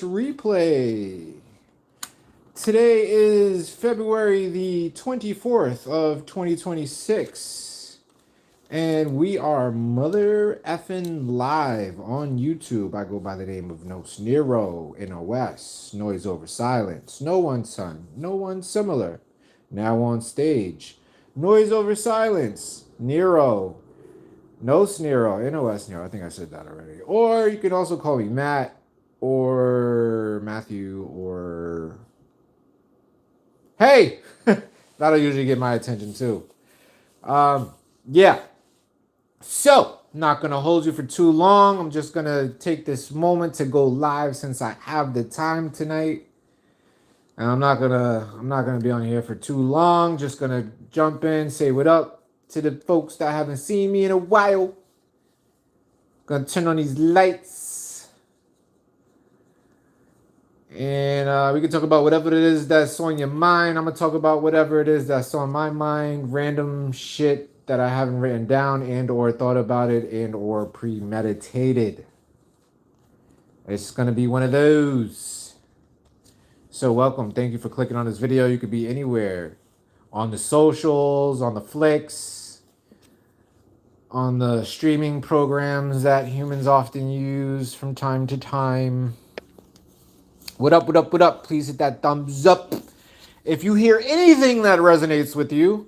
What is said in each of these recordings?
Replay. Today is February the 24th of 2026, and we are mother effing live on YouTube. I go by the name of Notes Nero, NOS, Noise Over Silence, No One Son, No One Similar. Now on stage, Noise Over Silence, Nero, Notes Nero, NOS Nero. I think I said that already. Or you can also call me Matt or Matthew or hey. That'll usually get my attention too. Yeah. So, not gonna hold you for too long. I'm just gonna take this moment to go live since I have the time tonight. And I'm not gonna be on here for too long. Just gonna jump in, say what up to the folks that haven't seen me in a while. Gonna turn on these lights. And we can talk about whatever it is that's on your mind. I'm going to talk about whatever it is that's on my mind. Random shit that I haven't written down and or thought about it and or premeditated. It's going to be one of those. So welcome. Thank you for clicking on this video. You could be anywhere. On the socials, on the flicks, on the streaming programs that humans often use from time to time. What up, what up, what up? Please hit that thumbs up. If you hear anything that resonates with you,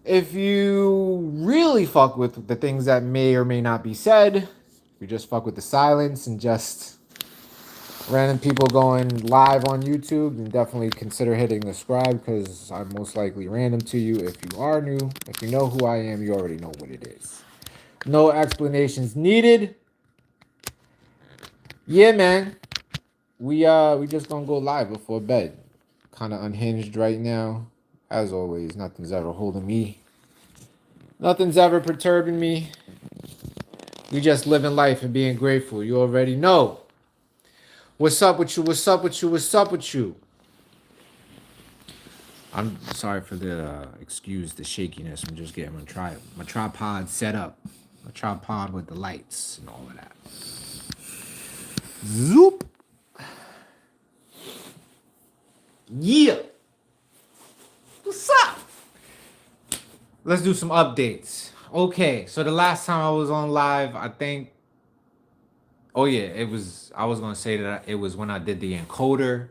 if you really fuck with the things that may or may not be said, if you just fuck with the silence and just random people going live on YouTube, then definitely consider hitting subscribe because I'm most likely random to you. If you are new, if you know who I am, you already know what it is. No explanations needed. Yeah, man. We just gonna go live before bed. Kind of unhinged right now. As always, nothing's ever holding me. Nothing's ever perturbing me. We just living life and being grateful. You already know. What's up with you? What's up with you? What's up with you? I'm sorry for the excuse the shakiness. I'm just getting my tripod set up. My tripod with the lights and all of that. Zoop. Yeah. What's up? Let's do some updates. Okay, so the last time I was on live, I think. Oh yeah, it was. I was gonna say that it was when I did the encoder.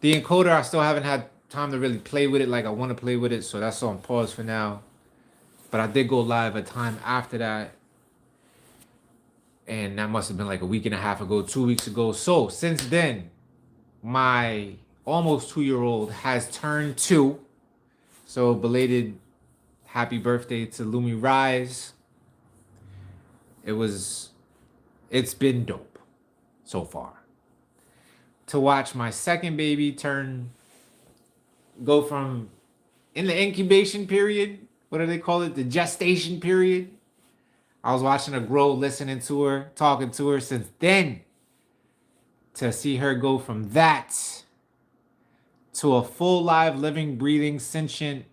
The encoder, I still haven't had time to really play with it like I want to play with it, so that's on pause for now. But I did go live a time after that, and that must have been like a week and a half ago, 2 weeks ago. So since then, my almost 2-year-old has turned 2. So belated happy birthday to Lumi Rise. It's been dope so far. To watch my second baby go from in the incubation period, what do they call it? The gestation period. I was watching her grow, listening to her, talking to her since then. To see her go from that to a full live, living, breathing, sentient,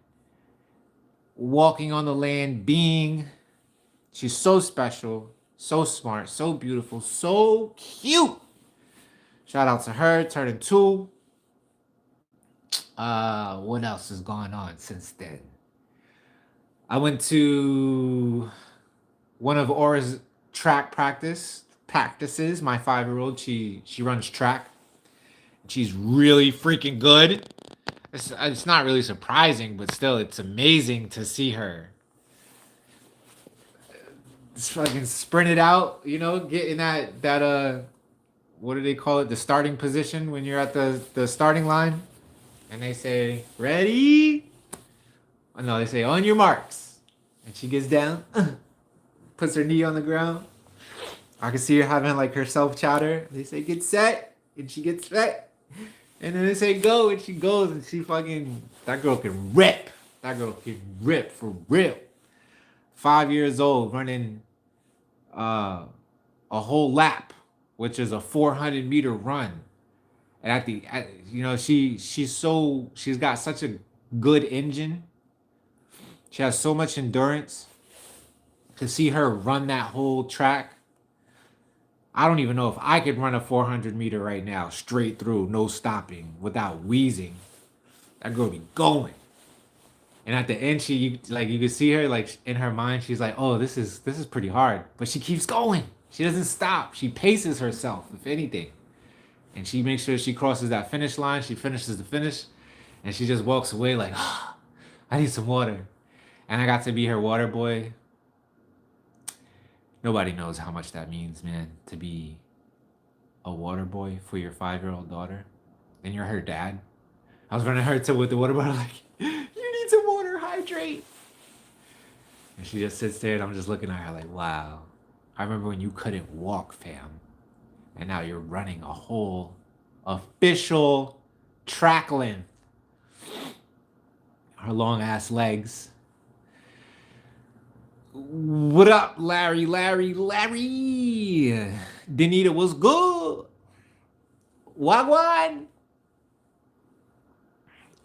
walking on the land being. She's so special, so smart, so beautiful, so cute. Shout out to her, turning 2. What else is going on since then? I went to one of Aura's track practices. My 5-year-old, she runs track. She's really freaking good. It's not really surprising, but still, it's amazing to see her just fucking sprint it out. You know, getting that what do they call it? The starting position when you're at the starting line, and they say ready. Oh, no, they say on your marks, and she gets down, puts her knee on the ground. I can see her having like her self chatter. They say get set, and she gets set. And then they say go, and she goes, and she fucking, that girl can rip. That girl can rip for real. 5 years old, running a whole lap, which is a 400-meter run. And she's got such a good engine. She has so much endurance. To see her run that whole track, I don't even know if I could run a 400-meter right now, straight through, no stopping, without wheezing. That girl be going. And at the end, you can see her like in her mind, she's like, "Oh, this is pretty hard," but she keeps going. She doesn't stop. She paces herself, if anything, and she makes sure she crosses that finish line. She finishes the finish, and she just walks away like, oh, "I need some water." And I got to be her water boy. Nobody knows how much that means, man, to be a water boy for your 5-year-old daughter, and you're her dad. I was running her to with the water bottle like, "You need some water, hydrate." And she just sits there and I'm just looking at her like, wow. I remember when you couldn't walk, fam. And now you're running a whole official track length. Her long ass legs. What up, Larry? Danita, what's good? Wagwan.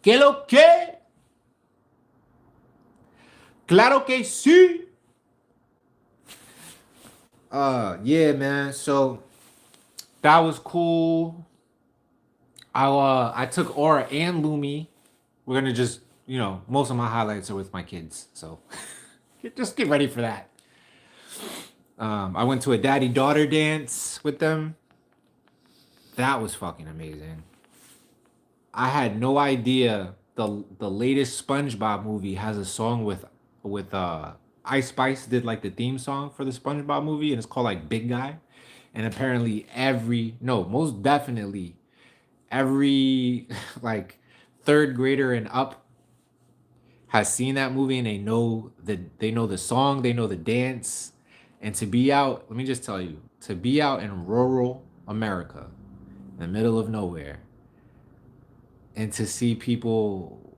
Que lo que? Claro que sí. Yeah, man. So that was cool. I took Aura and Lumi. We're gonna just, most of my highlights are with my kids, so just get ready for that. I went to a daddy-daughter dance with them. That was fucking amazing. I had no idea the latest SpongeBob movie has a song with Ice Spice did like the theme song for the SpongeBob movie, and it's called like Big Guy. And apparently most definitely every like third grader and up has seen that movie, and they know the song, they know the dance. And to be out, let me just tell you, to be out in rural America, in the middle of nowhere, and to see people,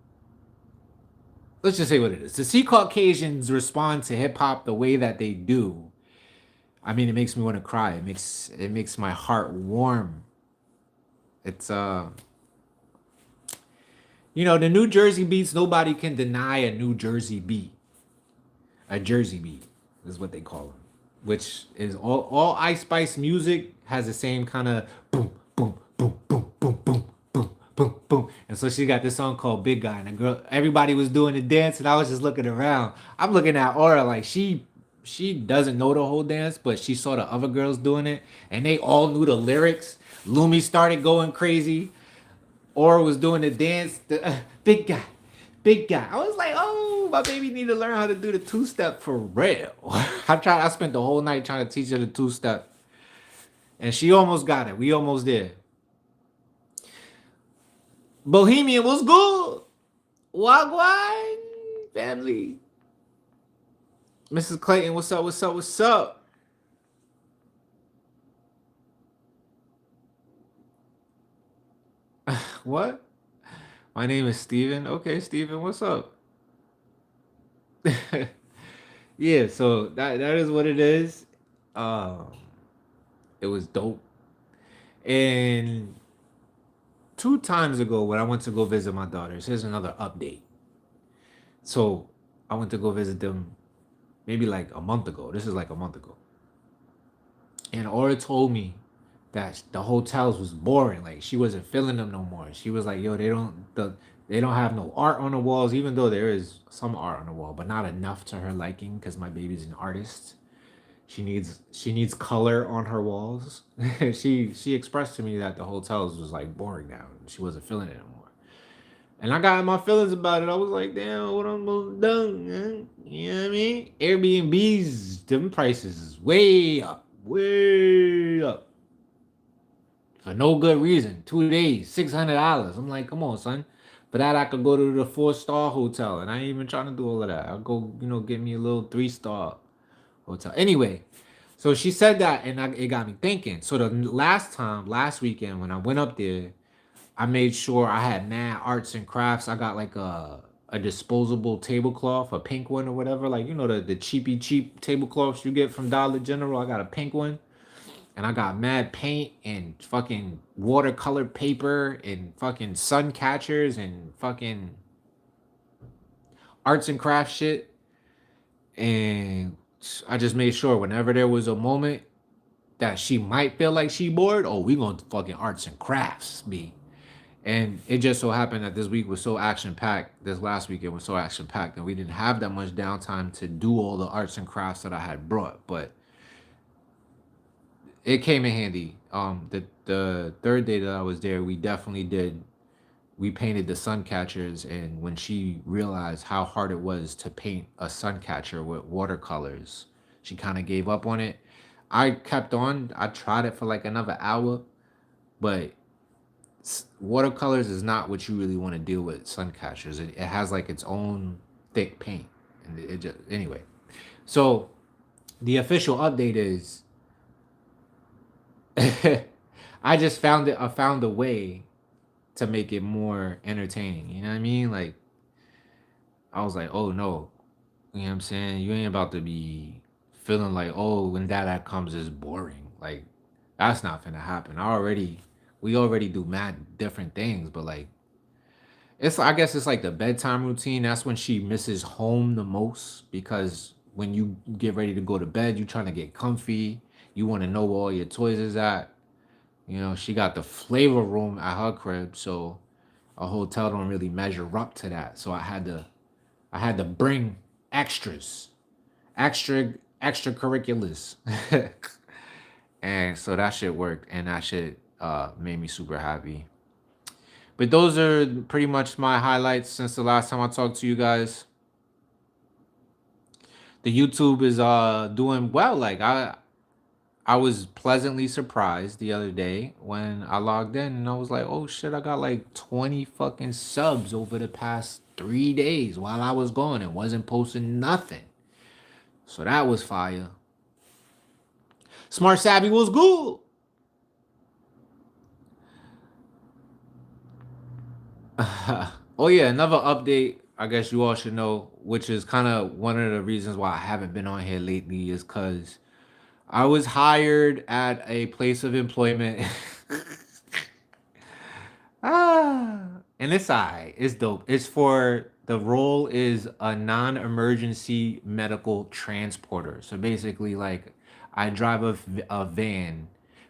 let's just say what it is, to see Caucasians respond to hip hop the way that they do, I mean, it makes me want to cry. It makes my heart warm. It's the New Jersey beats, nobody can deny a New Jersey beat. A Jersey beat is what they call them, which is all Ice Spice music has the same kind of boom, boom, boom, boom, boom, boom, boom, boom, boom. And so she got this song called Big Guy, and the girl, everybody was doing the dance, and I was just looking around. I'm looking at Aura like she doesn't know the whole dance, but she saw the other girls doing it, and they all knew the lyrics. Lumi started going crazy. Or was doing the dance, big guy, big guy. I was like, oh, my baby need to learn how to do the two-step for real. I spent the whole night trying to teach her the two-step. And she almost got it. We almost did. Bohemian was good. Wagwan family. Mrs. Clayton, what's up, what's up, what's up? What? My name is Steven. Okay, Steven, what's up? Yeah, so that is what it is. Um, it was dope. And 2 times ago, when I went to go visit my daughters, here's another update. So I went to go visit them maybe like a month ago. This is like a month ago. And Aura told me that the hotels was boring. Like she wasn't feeling them no more. She was like, "Yo, they don't have no art on the walls, even though there is some art on the wall, but not enough to her liking because my baby's an artist. She needs color on her walls." She expressed to me that the hotels was like boring now. She wasn't feeling it anymore. And I got my feelings about it. I was like, damn, what I'm gonna do, man? You know what I mean? Airbnbs, them prices is way up. Way up. For no good reason. 2 days, $600. I'm like, come on, son. For that, I could go to the 4-star hotel, and I ain't even trying to do all of that. I'll go, get me a little 3-star hotel. Anyway, so she said that, and it got me thinking. So the last weekend, when I went up there, I made sure I had mad arts and crafts. I got like a disposable tablecloth, a pink one or whatever. Like, the cheapy cheap tablecloths you get from Dollar General. I got a pink one. And I got mad paint and fucking watercolor paper and fucking sun catchers and fucking arts and crafts shit. And I just made sure whenever there was a moment that she might feel like she bored, oh, we going to fucking arts and crafts, B. And it just so happened that this week was so action packed. This last weekend was so action packed, and we didn't have that much downtime to do all the arts and crafts that I had brought. But it came in handy. The third day that I was there, we definitely did. We painted the sun catchers, and when she realized how hard it was to paint a sun catcher with watercolors, she kind of gave up on it. I kept on. I tried it for like another hour, but watercolors is not what you really want to deal with sun catchers. It has like its own thick paint, and it just anyway. So the official update is I just found it. I found a way to make it more entertaining. You know what I mean? Like I was like, oh no, you know what I'm saying? You ain't about to be feeling like, oh, when that comes is boring. Like that's not gonna happen. We already do mad different things, but like it's I guess it's like the bedtime routine. That's when she misses home the most because when you get ready to go to bed, you trying to get comfy. You want to know where all your toys is at. You know, she got the flavor room at her crib, so a hotel don't really measure up to that. So I had to bring extras, extracurriculars, and so that shit worked, and that shit made me super happy. But those are pretty much my highlights since the last time I talked to you guys. The YouTube is doing well. Like I was pleasantly surprised the other day when I logged in and I was like, oh shit, I got like 20 fucking subs over the past 3 days while I was gone and wasn't posting nothing. So that was fire. Smart Savvy was good. Oh yeah, another update I guess you all should know, which is kind of one of the reasons why I haven't been on here lately, is because I was hired at a place of employment. And it's alright. It's dope. It's for the role is a non-emergency medical transporter. So basically, like I drive a van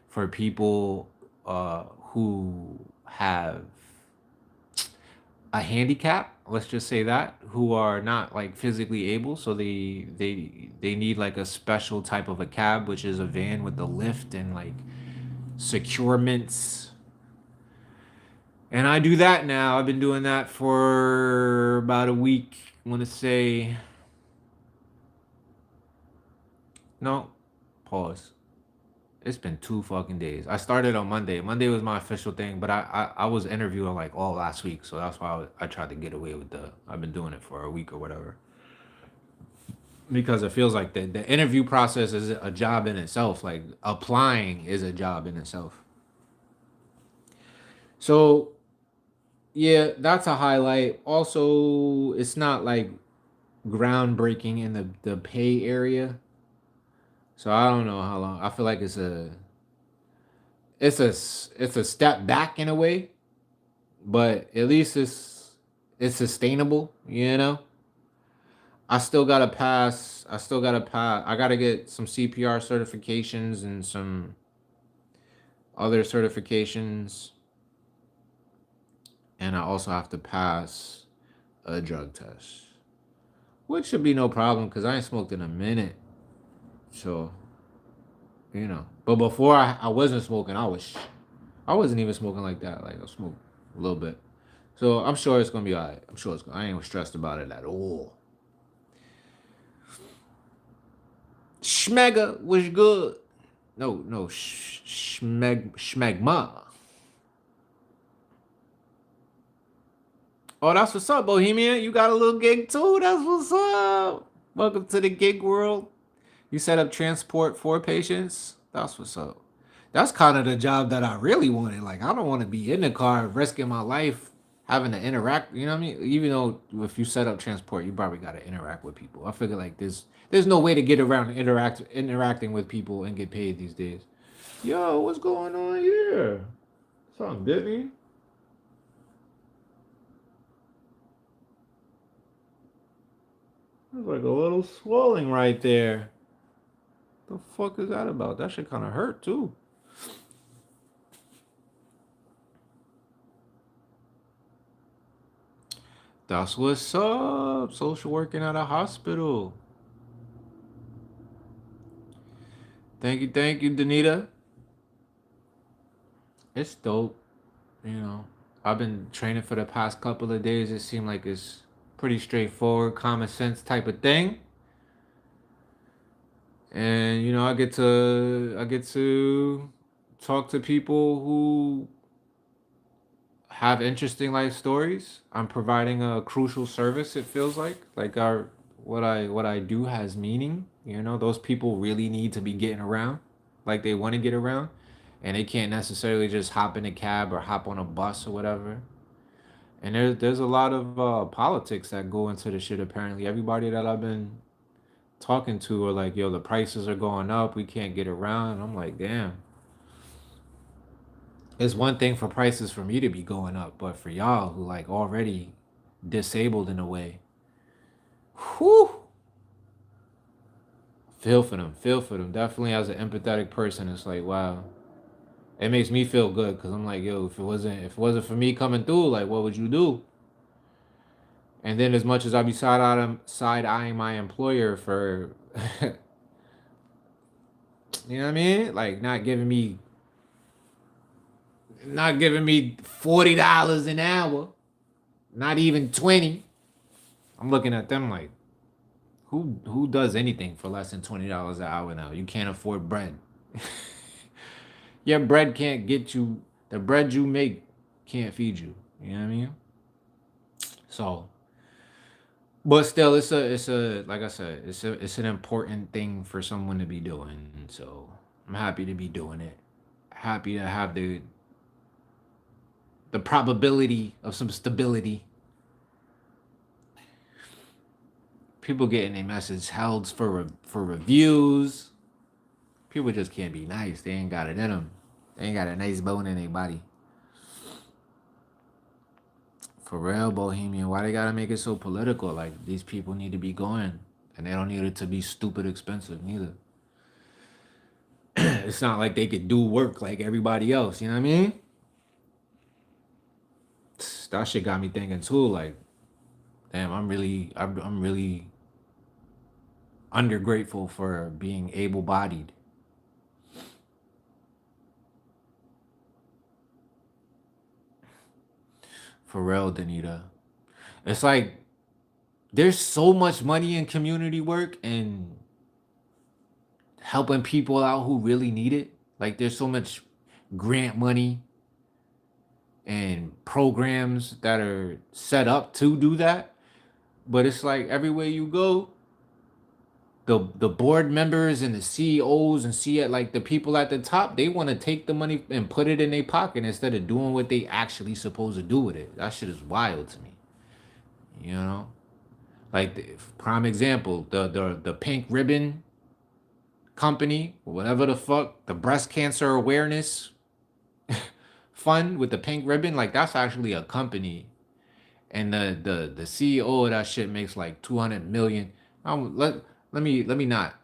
for people who have a handicap, let's just say that, who are not like physically able, so they need like a special type of a cab, which is a van with a lift and like securements. And I do that now. I've been doing that for about a week. I want to say no, pause. It's been 2 fucking days. I started on Monday. Monday was my official thing, but I was interviewing like all last week, so that's why I tried to get away with the. I've been doing it for a week or whatever because it feels like the interview process is a job in itself. Like applying is a job in itself. So yeah, that's a highlight. Also, it's not like groundbreaking in the pay area, so I don't know how long. I feel like it's a step back in a way, but at least it's sustainable. You know, I still gotta pass. I still gotta pass. I gotta get some CPR certifications and some other certifications, and I also have to pass a drug test, which should be no problem because I ain't smoked in a minute. So but before I wasn't smoking. I wasn't even smoking like that. Like I smoked a little bit. So I'm sure it's gonna be alright. I'm sure I ain't stressed about it at all. Schmega was good. No, schmegma. Oh, that's what's up, Bohemian. You got a little gig too. That's what's up. Welcome to the gig world. You set up transport for patients. That's what's up. That's kind of the job that I really wanted. Like, I don't want to be in the car risking my life having to interact. You know what I mean? Even though if you set up transport, you probably got to interact with people. I figure like there's no way to get around interacting with people and get paid these days. Yo, what's going on here? Something did me. There's like a little swelling right there. The fuck is that about? That shit kind of hurt too. That's what's up. Social working at a hospital. Thank you, Danita. It's dope. You know, I've been training for the past couple of days. It seemed like it's pretty straightforward, common sense type of thing. And you know, I get to talk to people who have interesting life stories. I'm providing a crucial service. It feels like our what I do has meaning. You know, those people really need to be getting around, like they want to get around, and they can't necessarily just hop in a cab or hop on a bus or whatever. And there's a lot of politics that go into the shit. Apparently, everybody that I've been talking to are like, "Yo, the prices are going up. We can't get around." And I'm like, "Damn." It's one thing for prices for me to be going up, but for y'all who like already disabled in a way, whew, feel for them. Feel for them. Definitely as an empathetic person, it's like, wow. It makes me feel good because I'm like, yo, if it wasn't for me coming through, like, what would you do? And then as much as I be side eyeing my employer for, you know what I mean, like not giving me $40 an hour, not even 20. I'm looking at them like, who does anything for less than $20 an hour now? You can't afford bread. Your bread can't get you the bread you make can't feed you. You know what I mean? So, but still, it's a like I said, it's an important thing for someone to be doing. So I'm happy to be doing it. Happy to have the probability of some stability. People getting their message held for reviews. People just can't be nice. They ain't got it in them. They ain't got a nice bone in their body. For real, Bohemian. Why they gotta make it so political? Like these people need to be going, and they don't need it to be stupid expensive neither. It's not like they could do work like everybody else. You know what I mean? That shit got me thinking too. Like, damn, I'm really undergrateful for being able-bodied. For real, Danita. It's like there's so much money in community work and helping people out who really need it. Like there's so much grant money and programs that are set up to do that. But it's like everywhere you go, the board members and the CEOs and see it like the people at the top, they want to take the money and put it in their pocket instead of doing what they actually supposed to do with it. That shit is wild to me. You know? Like prime example, the pink ribbon company, whatever the fuck, the breast cancer awareness fund with the pink ribbon, like that's actually a company. And the CEO of that shit makes like 200 million. Let me not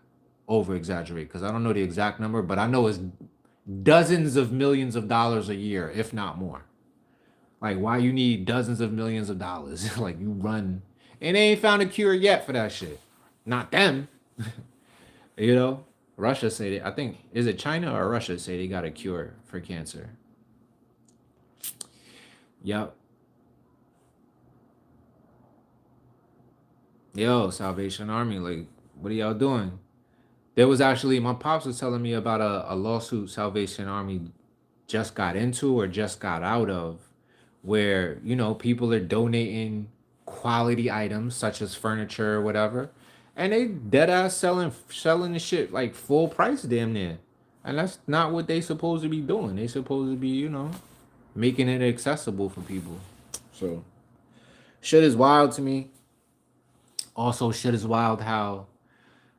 over exaggerate because I don't know the exact number, but I know it's dozens of millions of dollars a year, if not more. Like why you need dozens of millions of dollars? Like you run and they ain't found a cure yet for that shit. Not them. You know? Russia say I think is it China or Russia say they got a cure for cancer. Yep. Yo, Salvation Army, like, what are y'all doing? There was actually my pops was telling me about a lawsuit Salvation Army just got into or just got out of, where you know people are donating quality items such as furniture or whatever, and they dead ass selling the shit like full price damn near, and that's not what they supposed to be doing. They supposed to be making it accessible for people. So shit is wild to me. Also, shit is wild how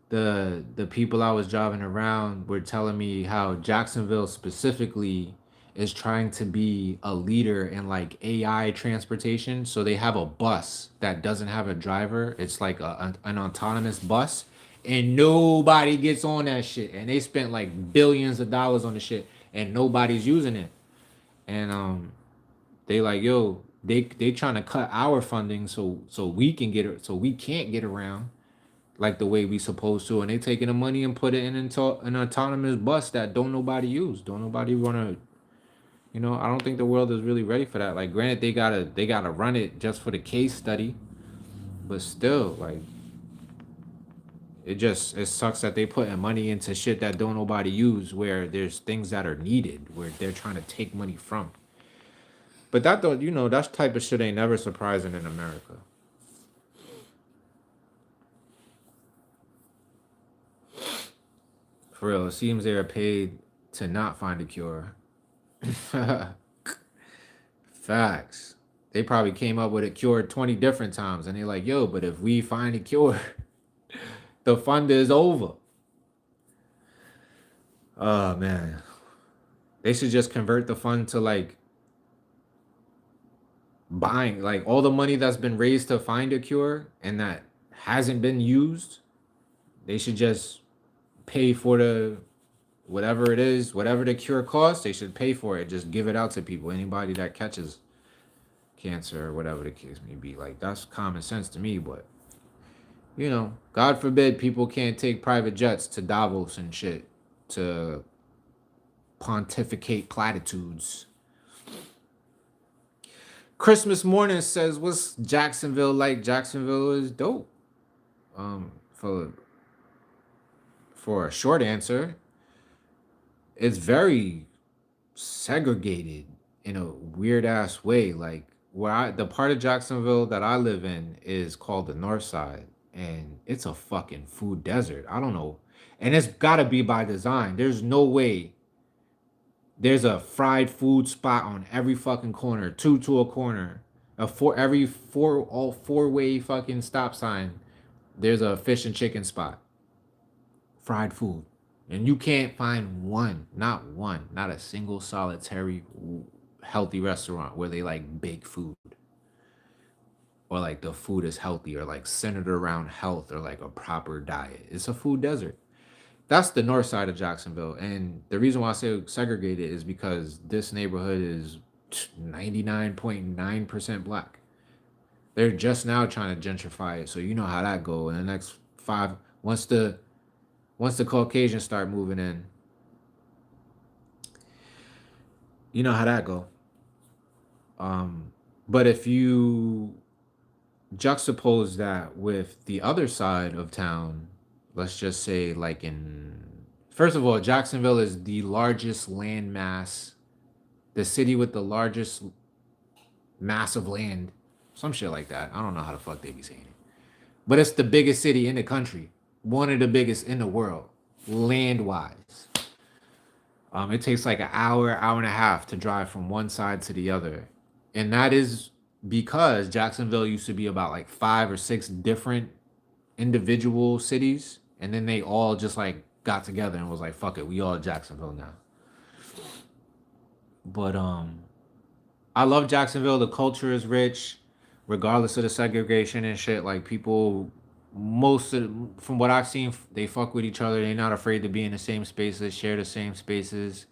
the people I was driving around were telling me how Jacksonville specifically is trying to be a leader in like AI transportation. So they have a bus that doesn't have a driver. It's like an autonomous bus, and nobody gets on that shit. And they spent like billions of dollars on the shit, and nobody's using it. And they like, yo, they trying to cut our funding so we can get it, so we can't get around like the way we supposed to. And they taking the money and put it in into an autonomous bus that don't nobody use, don't nobody wanna. I don't think the world is really ready for that. Like, granted, they gotta run it just for the case study, but still, like, it sucks that they putting money into shit that don't nobody use, where there's things that are needed, where they're trying to take money from. But that don't, that type of shit ain't never surprising in America. For real, it seems they are paid to not find a cure. Facts. They probably came up with a cure 20 different times, and they're like, yo, but if we find a cure, the fund is over. Oh man. They should just convert the fund to like buying, like, all the money that's been raised to find a cure and that hasn't been used. They should just pay for the whatever it is, whatever the cure costs, they should pay for it. Just give it out to people. Anybody that catches cancer or whatever the case may be. Like, that's common sense to me, but God forbid people can't take private jets to Davos and shit to pontificate platitudes. Christmas morning says, "What's Jacksonville like?" Jacksonville is dope. For a short answer, it's very segregated in a weird ass way. Like, the part of Jacksonville that I live in is called the North Side, and it's a fucking food desert. I don't know, and it's got to be by design. There's no way there's a fried food spot on every fucking corner, two to a corner, every all four-way fucking stop sign. There's a fish and chicken spot, fried food, and you can't find one, not a single solitary healthy restaurant where they like bake food, or like the food is healthy, or like centered around health, or like a proper diet. It's a food desert. That's the north side of Jacksonville. And the reason why I say segregated is because this neighborhood is 99.9% black. They're just now trying to gentrify it. So you know how that go. In the next once the Caucasians start moving in, you know how that go. But if you juxtapose that with the other side of town, let's just say, like, first of all, Jacksonville is the largest land mass, the city with the largest mass of land, some shit like that. I don't know how the fuck they be saying it, but it's the biggest city in the country, one of the biggest in the world, land wise. It takes like an hour and a half to drive from one side to the other, and that is because Jacksonville used to be about like 5 or 6 different individual cities, and then they all just like got together and was like, fuck it, we all Jacksonville now. But I love Jacksonville. The culture is rich, regardless of the segregation and shit. Like, people, from what I've seen, they fuck with each other. They're not afraid to be in the same spaces, share the same spaces,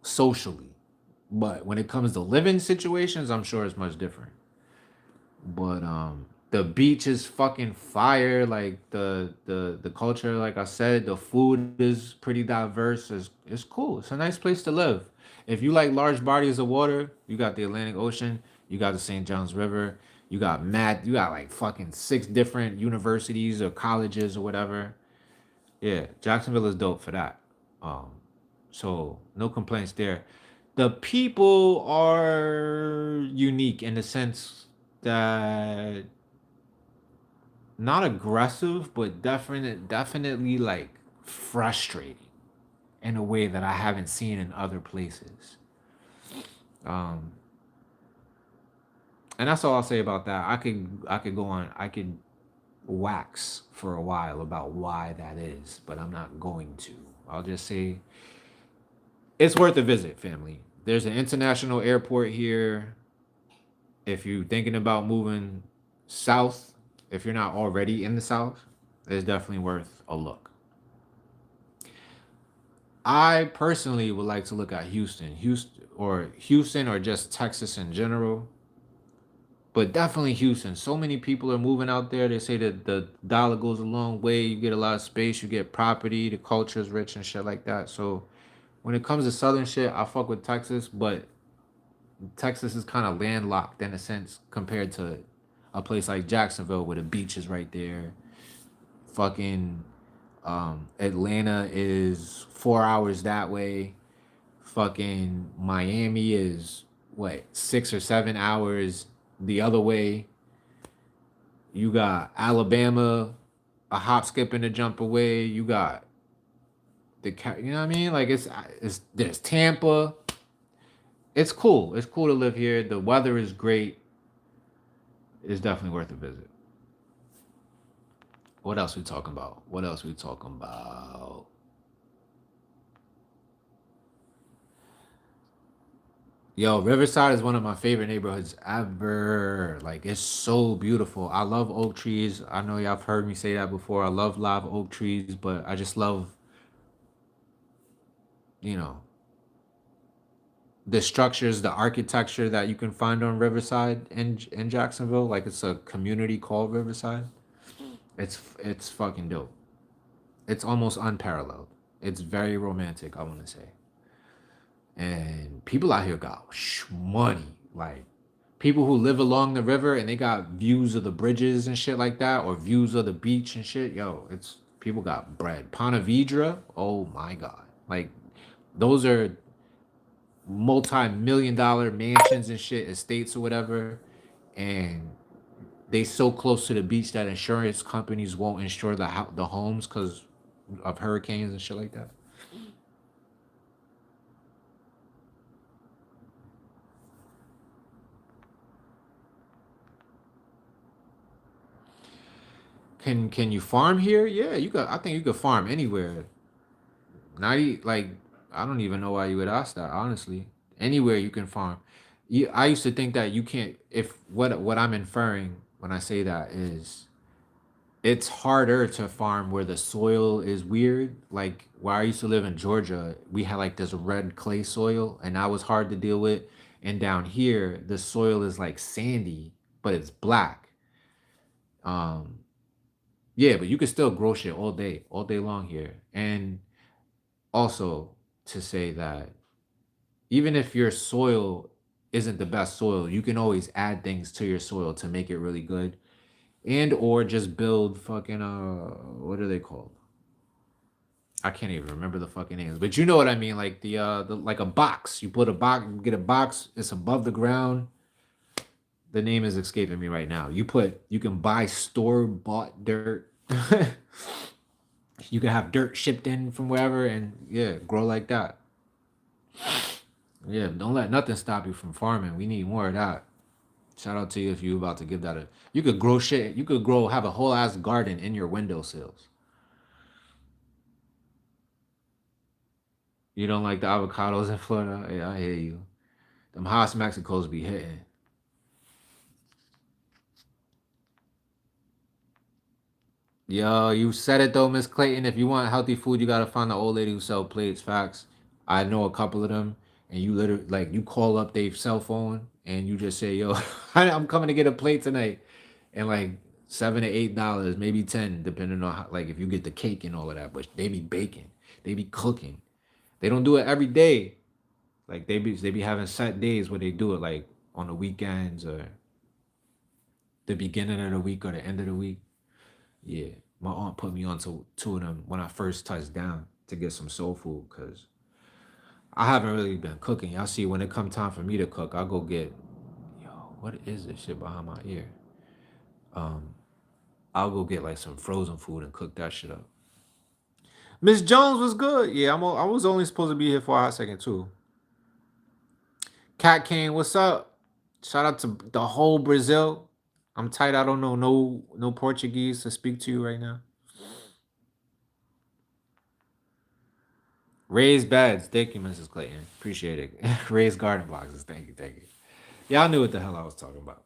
socially. But when it comes to living situations, I'm sure it's much different. But the beach is fucking fire. Like, the culture, like I said, the food is pretty diverse. It's cool. It's a nice place to live. If you like large bodies of water, you got the Atlantic Ocean, you got the St. Johns River, you got like fucking 6 different universities or colleges or whatever. Yeah, Jacksonville is dope for that. So no complaints there. The people are unique in the sense that not aggressive, but definitely like frustrating in a way that I haven't seen in other places. Um, and that's all I'll say about that. I could go on. I could wax for a while about why that is, but I'm not going to. I'll just say it's worth a visit, family. There's an international airport here. If you're thinking about moving south, if you're not already in the South, it's definitely worth a look. I personally would like to look at Houston, or just Texas in general, but definitely Houston. So many people are moving out there. They say that the dollar goes a long way. You get a lot of space. You get property. The culture is rich and shit like that. So when it comes to southern shit, I fuck with Texas, but Texas is kind of landlocked in a sense compared to a place like Jacksonville where the beach is right there. Fucking Atlanta is 4 hours that way. Fucking Miami is what, 6 or 7 hours the other way. You got Alabama, a hop, skip, and a jump away. You got you know what I mean? Like it's there's Tampa. It's cool. It's cool to live here. The weather is great. It's definitely worth a visit. What else we talking about? What else we talking about? Yo, Riverside is one of my favorite neighborhoods ever. Like, it's so beautiful. I love oak trees. I know y'all have heard me say that before. I love live oak trees, but I just love, you know, the structures, the architecture that you can find on Riverside in Jacksonville. Like, it's a community called Riverside. It's fucking dope. It's almost unparalleled. It's very romantic, I want to say. And people out here got money. Like, people who live along the river and they got views of the bridges and shit like that, or views of the beach and shit. Yo, it's people got bread. Ponte Vedra, oh my god. Like, those are multi-million-dollar mansions and shit, estates or whatever. And they so close to the beach that insurance companies won't insure the homes because of hurricanes and shit like that. Can you farm here? Yeah, you could. I think you could farm anywhere. Like, I don't even know why you would ask that. Honestly, anywhere you can farm. I used to think that you can't. If what I'm inferring when I say that is, it's harder to farm where the soil is weird. Like where I used to live in Georgia, we had like this red clay soil, and that was hard to deal with. And down here, the soil is like sandy, but it's black. Um, yeah, but you can still grow shit all day long here. And also to say that even if your soil isn't the best soil, you can always add things to your soil to make it really good. And or just build fucking what are they called? I can't even remember the fucking names, but you know what I mean. Like the like a box. You put a box, you get a box. It's above the ground. The name is escaping me right now. You can buy store bought dirt. You can have dirt shipped in from wherever, and yeah, grow like that. Yeah, don't let nothing stop you from farming. We need more of that. Shout out to you if you about to give that a. You could grow shit. You could have a whole ass garden in your windowsills. You don't like the avocados in Florida? Yeah, I hear you. Them Haas Mexicos be hitting. Yo, you said it though, Miss Clayton. If you want healthy food, you gotta find the old lady who sell plates. Facts. I know a couple of them, and you literally like you call up their cell phone and you just say, "Yo, I'm coming to get a plate tonight," and like $7 to $8, maybe 10, depending on how, like if you get the cake and all of that. But they be baking, they be cooking. They don't do it every day. Like they be having set days where they do it, like on the weekends or the beginning of the week or the end of the week. Yeah, my aunt put me on to two of them when I first touched down to get some soul food because I haven't really been cooking. Y'all see, when it come time for me to cook, I'll go get, yo, what is this shit behind my ear? Um, I'll go get like some frozen food and cook that shit up. Miss Jones was good. Yeah, I was only supposed to be here for a hot second too. Cat King, what's up? Shout out to the whole Brazil. I'm tight. I don't know no Portuguese to speak to you right now. Raised beds. Thank you, Mrs. Clayton. Appreciate it. Raised garden boxes. Thank you. Thank you. Y'all knew what the hell I was talking about.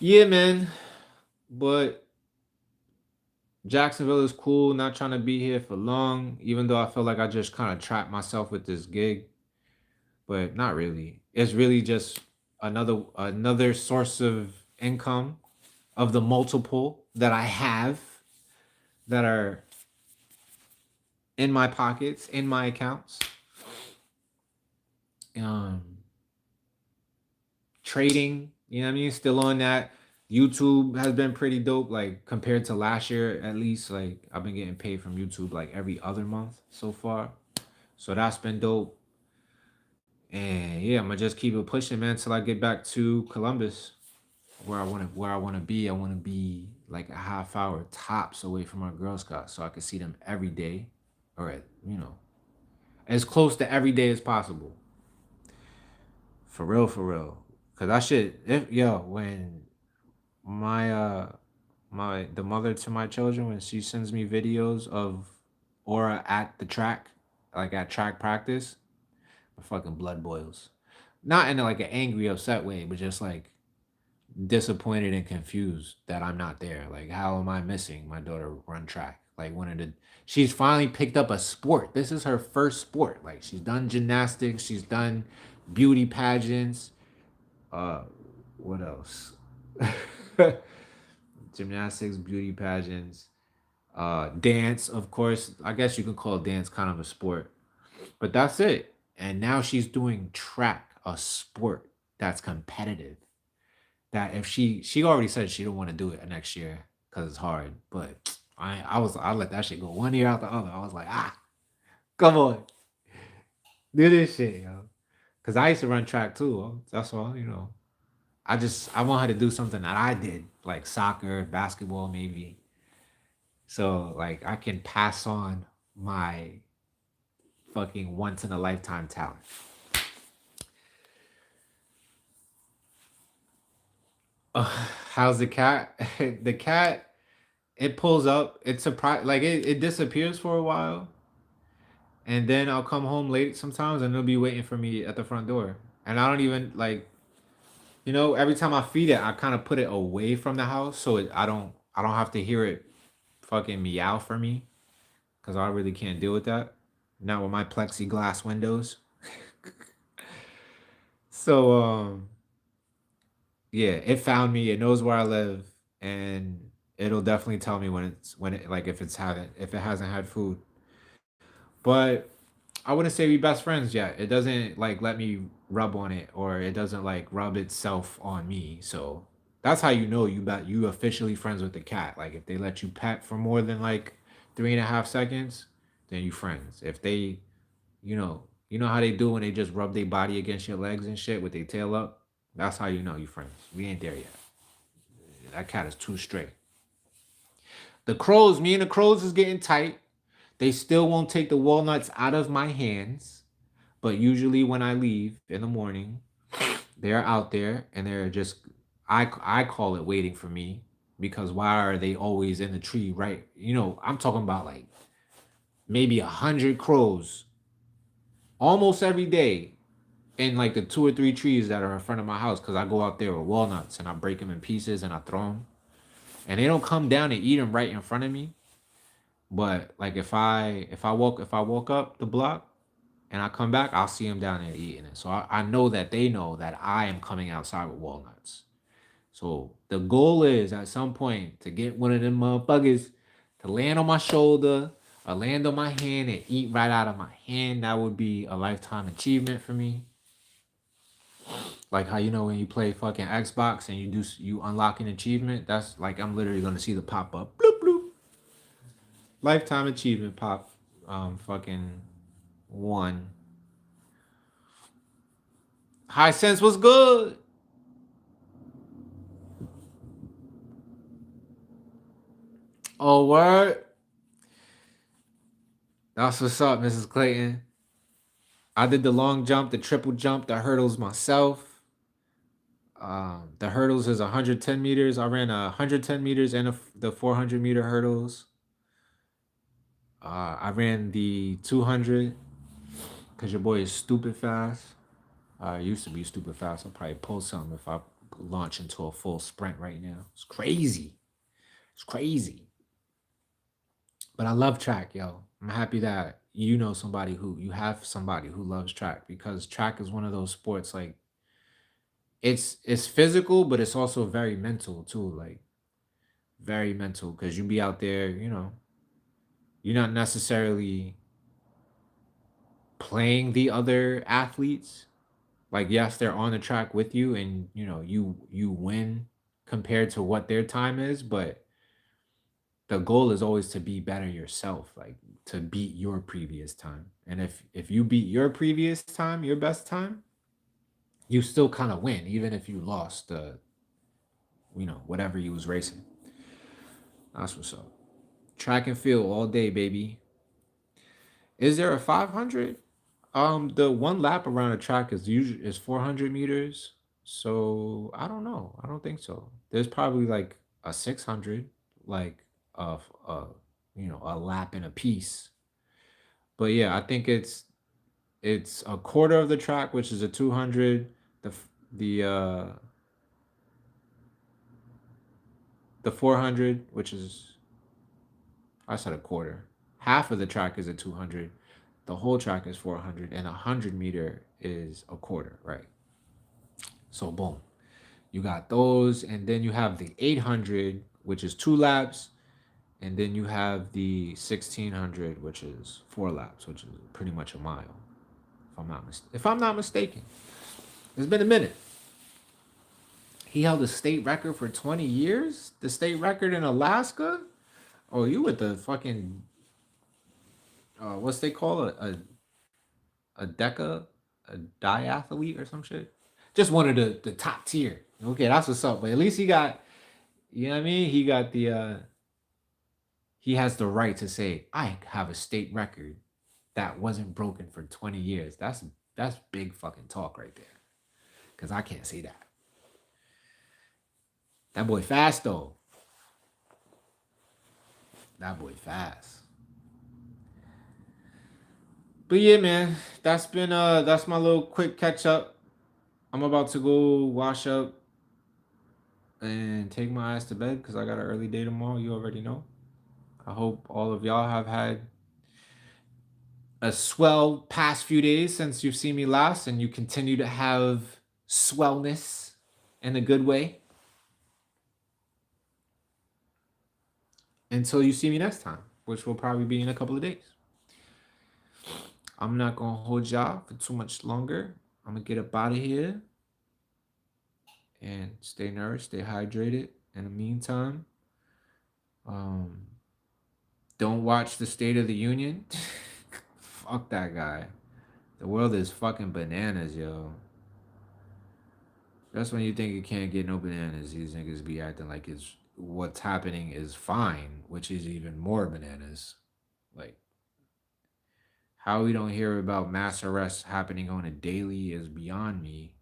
Yeah, man. But Jacksonville is cool. Not trying to be here for long, even though I feel like I just kind of trapped myself with this gig. But not really. It's really just another source of income of the multiple that I have that are in my pockets, in my accounts. Um, Trading, you know what I mean? Still on that. YouTube has been pretty dope, like compared to last year at least. Like I've been getting paid from YouTube like every other month so far. So that's been dope. And yeah, I'm gonna just keep it pushing, man, till I get back to Columbus, where I wanna be. I wanna be like a half hour tops away from our Girl Scouts, so I can see them every day, or as close to every day as possible. For real, for real. Cause that shit, if yo, when my the mother to my children, when she sends me videos of Aura at the track, like at track practice, my fucking blood boils. Not in like an angry, upset way, but just like disappointed and confused that I'm not there. Like, how am I missing my daughter run track? Like, she's finally picked up a sport. This is her first sport. Like, she's done gymnastics, she's done beauty pageants. Uh, what else? Gymnastics, beauty pageants, dance, of course. I guess you can call dance kind of a sport, but that's it. And now she's doing track, a sport that's competitive. That if she already said she don't want to do it next year because it's hard. But I let that shit go one year out the other. I was like, come on, do this shit, yo. Cause I used to run track too. That's all. I want her to do something that I did, like soccer, basketball, maybe. So like I can pass on my fucking once in a lifetime talent. How's the cat? The cat, it pulls up. It's surprise like it disappears for a while, and then I'll come home late sometimes, and it'll be waiting for me at the front door. And I don't even like, every time I feed it, I kind of put it away from the house so I don't have to hear it fucking meow for me because I really can't deal with that. Not with my plexiglass windows. So yeah, it found me. It knows where I live, and it'll definitely tell me when it like if it hasn't had food. But I wouldn't say we best friends yet. It doesn't like let me rub on it, or it doesn't like rub itself on me. So that's how you officially friends with the cat. Like if they let you pet for more than like 3.5 seconds, then you friends. If they, you know how they do when they just rub their body against your legs and shit with their tail up. That's how you know you friends. We ain't there yet. That cat is too straight. Me and the crows is getting tight. They still won't take the walnuts out of my hands. But usually when I leave in the morning, they're out there and they're just I call it waiting for me because why are they always in the tree, right? I'm talking about like maybe 100 crows almost every day in like the two or three trees that are in front of my house because I go out there with walnuts and I break them in pieces and I throw them. And they don't come down and eat them right in front of me. But like if I walk up the block and I come back, I'll see them down there eating it. So I know that they know that I am coming outside with walnuts. So the goal is at some point to get one of them motherfuckers to land on my shoulder or land on my hand and eat right out of my hand. That would be a lifetime achievement for me. Like how when you play fucking Xbox and you unlock an achievement. That's like I'm literally gonna see the pop up. Bloop bloop. Lifetime achievement pop. Fucking one. High sense was good. Oh word. That's what's up, Mrs. Clayton. I did the long jump, the triple jump, the hurdles myself. The hurdles is 110 meters. I ran 110 meters and the 400-meter hurdles. I ran the 200 because your boy is stupid fast. I used to be stupid fast. I'll probably pull something if I launch into a full sprint right now. It's crazy. It's crazy. But I love track, yo. I'm happy that you have somebody who loves track, because track is one of those sports, like, it's physical, but it's also very mental too, like very mental, because you be out there, you're not necessarily playing the other athletes. Like, yes, they're on the track with you, and you win compared to what their time is, but the goal is always to be better yourself, like to beat your previous time. And if you beat your previous time, your best time, you still kind of win, even if you lost the whatever you was racing. That's what's up. Track and field all day, baby. Is there a 500? The one lap around a track is 400 meters. So I don't know. I don't think so. There's probably like a 600, like of a lap and a piece. But yeah, I think it's a quarter of the track, which is a 200. The the 400, which is, I said a quarter. Half of the track is a 200. The whole track is 400, and 100-meter is a quarter, right? So boom, you got those, and then you have the 800, which is 2 laps, and then you have the 1600, which is 4 laps, which is pretty much a mile, if I'm not mistaken. It's been a minute. He held a state record for 20 years. The state record in Alaska. Oh, you with the fucking what's they call it? A deca, a diathlete or some shit. Just one of the top tier. Okay, that's what's up. But at least he got, you know what I mean? He has the right to say, I have a state record that wasn't broken for 20 years. That's big fucking talk right there. Cause I can't say that. That boy fast though. That boy fast. But yeah, man, that's my little quick catch up. I'm about to go wash up and take my ass to bed because I got an early day tomorrow. You already know. I hope all of y'all have had a swell past few days since you've seen me last, and you continue to have swellness in a good way until you see me next time, which will probably be in a couple of days. I'm not gonna hold y'all for too much longer. I'm gonna get up out of here and stay nourished, stay hydrated. In the meantime, um, don't watch the State of the Union. Fuck that guy. The world is fucking bananas, yo. That's when you think you can't get no bananas. These niggas be acting like it's what's happening is fine, which is even more bananas. Like, how we don't hear about mass arrests happening on a daily is beyond me.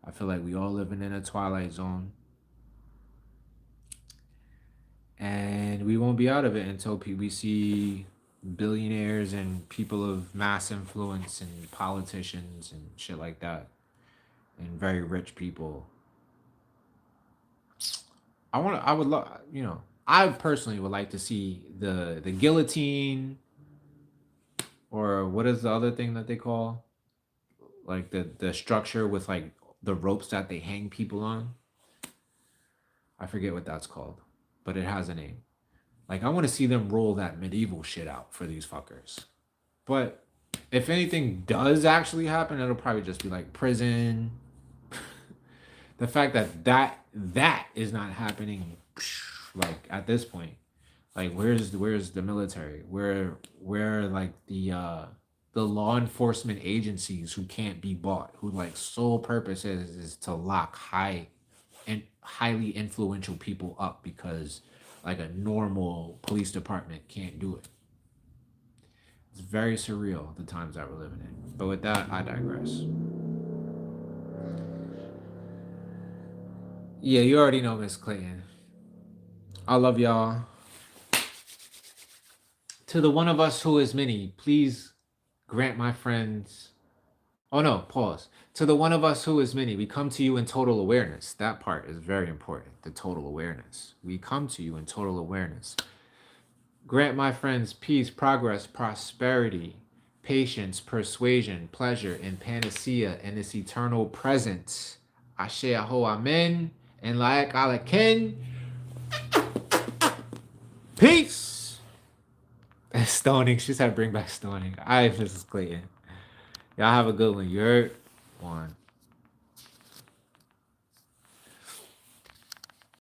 I feel like we all living in a twilight zone. And we won't be out of it until we see billionaires and people of mass influence and politicians and shit like that, and very rich people. I would love, I personally would like to see the guillotine, or what is the other thing that they call, like the structure with like the ropes that they hang people on. I forget what that's called, but it has a name. Like, I want to see them roll that medieval shit out for these fuckers. But if anything does actually happen, it'll probably just be like prison. The fact that is not happening, like, at this point, like, where's the military? Where like the law enforcement agencies who can't be bought, who like sole purpose is to lock highly influential people up because like a normal police department can't do it. It's very surreal, the times that we're living in. But with that, I digress. Yeah, you already know, Miss Clayton. I love y'all. To the one of us who is many, please grant my friends Oh no, pause. To the one of us who is many, we come to you in total awareness. That part is very important. The total awareness. We come to you in total awareness. Grant my friends peace, progress, prosperity, patience, persuasion, pleasure, and panacea in this eternal presence. Ashe aho amen. And like alaken. Peace. Stoning. She said bring back stoning. All right, Mrs. Clayton. Y'all have a good one. You heard? One.